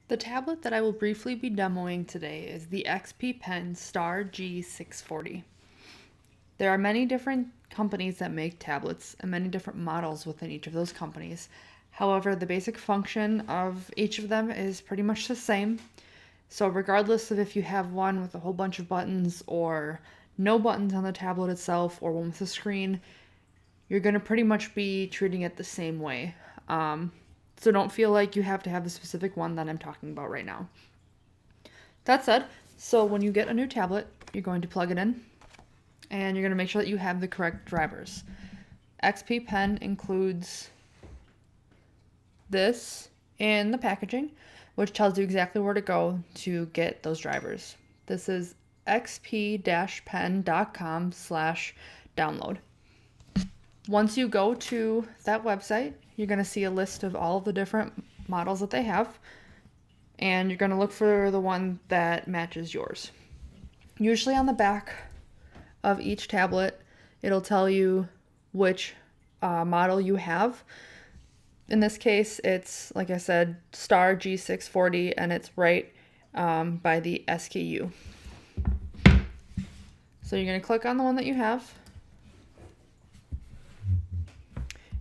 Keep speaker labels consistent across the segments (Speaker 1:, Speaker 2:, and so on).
Speaker 1: The tablet that I will briefly be demoing today is the XP Pen StarG640. There are many different companies that make tablets and many different models within each of those companies. However, the basic function of each of them is pretty much the same. So regardless of if you have one with a whole bunch of buttons or no buttons on the tablet itself or one with a screen, you're going to pretty much be treating it the same way. So don't feel like you have to have the specific one that I'm talking about right now. That said, so when you get a new tablet, you're going to plug it in and you're going to make sure that you have the correct drivers. XP Pen includes this in the packaging, which tells you exactly where to go to get those drivers. This is xp-pen.com/download. Once you go to that website, you're going to see a list of all of the different models that they have, and you're going to look for the one that matches yours. Usually on the back of each tablet, it'll tell you which model you have. In this case, it's, like I said, StarG640, and it's right by the SKU. So you're going to click on the one that you have,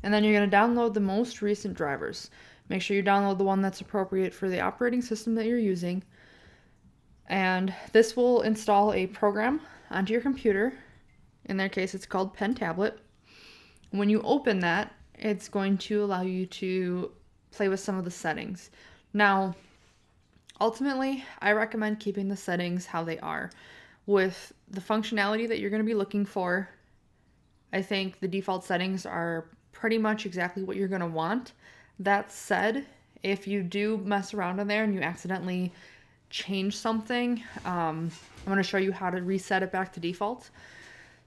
Speaker 1: and then you're going to download the most recent drivers. Make sure you download the one that's appropriate for the operating system that you're using. And this will install a program onto your computer. In their case, it's called Pen Tablet. When you open that, it's going to allow you to play with some of the settings. Now, ultimately, I recommend keeping the settings how they are. With the functionality that you're going to be looking for, I think the default settings are pretty much exactly what you're going to want. That said, if you do mess around in there and you accidentally change something, I'm going to show you how to reset it back to default.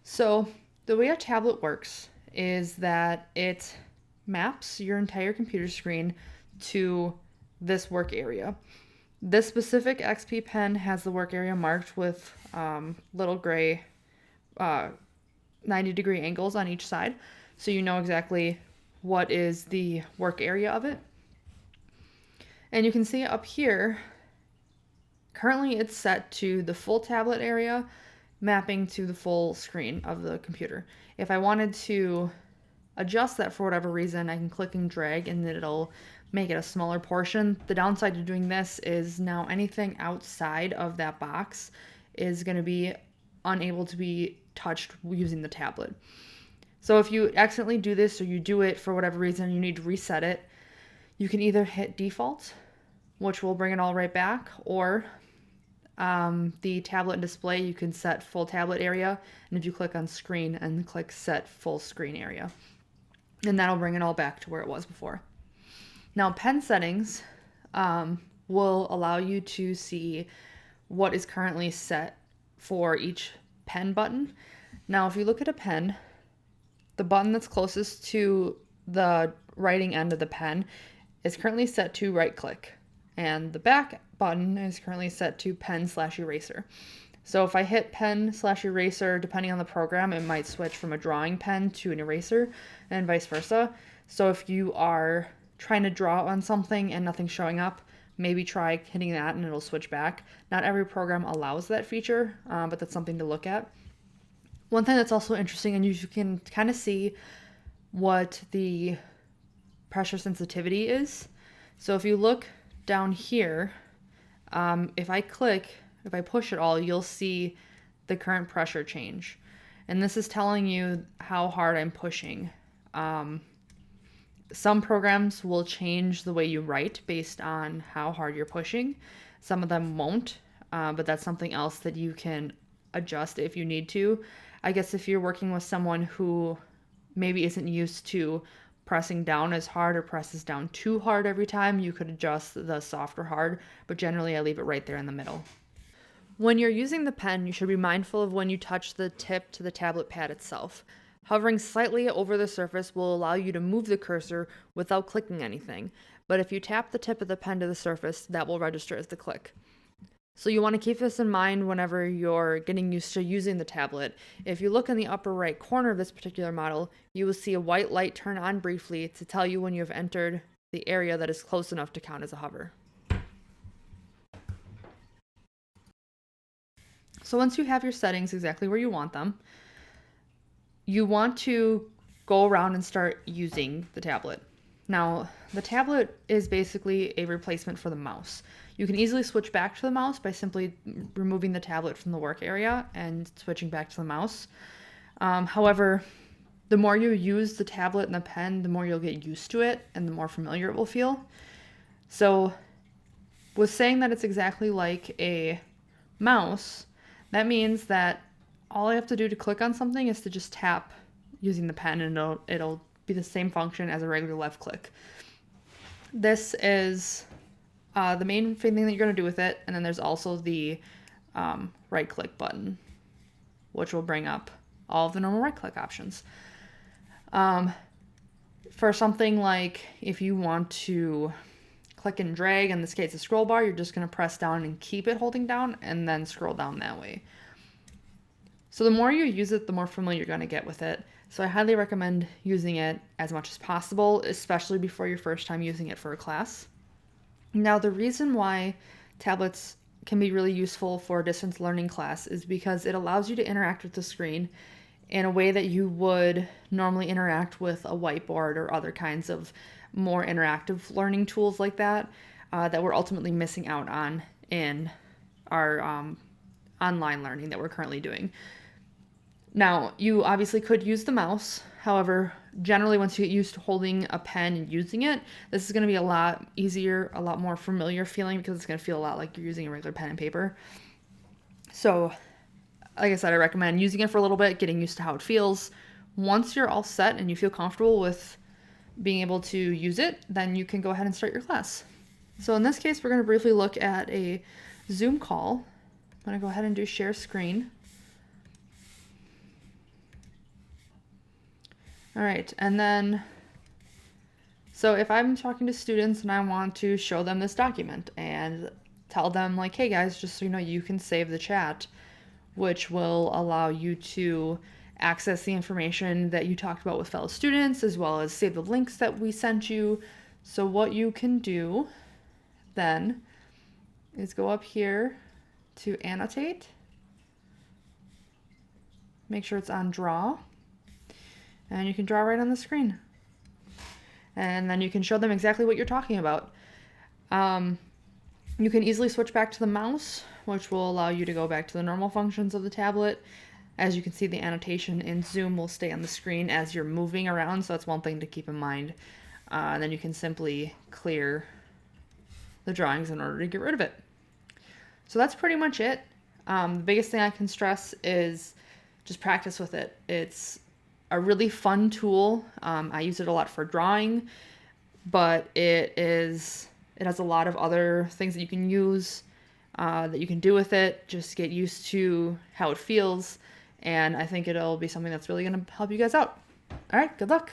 Speaker 1: So the way a tablet works is that it maps your entire computer screen to this work area. This specific XP Pen has the work area marked with little gray 90-degree angles on each side, so you know exactly what is the work area of it. And you can see up here, currently it's set to the full tablet area, mapping to the full screen of the computer. If I wanted to adjust that for whatever reason, I can click and drag and it'll make it a smaller portion. The downside to doing this is now anything outside of that box is going to be unable to be touched using the tablet. So if you accidentally do this or you do it for whatever reason, you need to reset it, you can either hit default, which will bring it all right back, or the tablet display, you can set full tablet area, and if you click on screen and click set full screen area, and that'll bring it all back to where it was before. Now, pen settings will allow you to see what is currently set for each pen button. Now, if you look at a pen, the button that's closest to the writing end of the pen is currently set to right click, and the back button is currently set to pen/eraser. So if I hit pen/eraser, depending on the program, it might switch from a drawing pen to an eraser and vice versa. So if you are trying to draw on something and nothing's showing up, maybe try hitting that and it'll switch back. Not every program allows that feature, but that's something to look at. One thing that's also interesting, and you can kind of see what the pressure sensitivity is. So if you look down here, if I push it all, you'll see the current pressure change. And this is telling you how hard I'm pushing. Some programs will change the way you write based on how hard you're pushing. Some of them won't, but that's something else that you can adjust if you need to. I guess if you're working with someone who maybe isn't used to pressing down as hard or presses down too hard every time, you could adjust the soft or hard, but generally I leave it right there in the middle. When you're using the pen, you should be mindful of when you touch the tip to the tablet pad itself. Hovering slightly over the surface will allow you to move the cursor without clicking anything, but if you tap the tip of the pen to the surface, that will register as the click. So you want to keep this in mind whenever you're getting used to using the tablet. If you look in the upper right corner of this particular model, you will see a white light turn on briefly to tell you when you have entered the area that is close enough to count as a hover. So once you have your settings exactly where you want them, you want to go around and start using the tablet. Now, the tablet is basically a replacement for the mouse. You can easily switch back to the mouse by simply removing the tablet from the work area and switching back to the mouse. However, the more you use the tablet and the pen, the more you'll get used to it and the more familiar it will feel. So, with saying that it's exactly like a mouse, that means that all I have to do to click on something is to just tap using the pen, and it'll be the same function as a regular left click. This is the main thing that you're going to do with it, and then there's also the right click button, which will bring up all of the normal right click options. For something like if you want to click and drag, in this case a scroll bar, you're just going to press down and keep it holding down and then scroll down that way. So the more you use it, the more familiar you're going to get with it. So I highly recommend using it as much as possible, especially before your first time using it for a class. Now, the reason why tablets can be really useful for a distance learning class is because it allows you to interact with the screen in a way that you would normally interact with a whiteboard or other kinds of more interactive learning tools like that, that we're ultimately missing out on in our online learning that we're currently doing. Now, you obviously could use the mouse. However, generally once you get used to holding a pen and using it, this is going to be a lot easier, a lot more familiar feeling, because it's going to feel a lot like you're using a regular pen and paper. So, like I said, I recommend using it for a little bit, getting used to how it feels. Once you're all set and you feel comfortable with being able to use it, then you can go ahead and start your class. So in this case, we're going to briefly look at a Zoom call. I'm going to go ahead and do share screen. All right, and then, so if I'm talking to students and I want to show them this document and tell them like, hey guys, just so you know, you can save the chat, which will allow you to access the information that you talked about with fellow students, as well as save the links that we sent you. So what you can do then is go up here to annotate, make sure it's on draw, and you can draw right on the screen. And then you can show them exactly what you're talking about. You can easily switch back to the mouse, which will allow you to go back to the normal functions of the tablet. As you can see, the annotation in Zoom will stay on the screen as you're moving around, so that's one thing to keep in mind. And then you can simply clear the drawings in order to get rid of it. So that's pretty much it. The biggest thing I can stress is just practice with it. It's a really fun tool. I use it a lot for drawing, but it has a lot of other things that you can use, that you can do with it. Just get used to how it feels, and I think it'll be something that's really going to help you guys out. All right, good luck.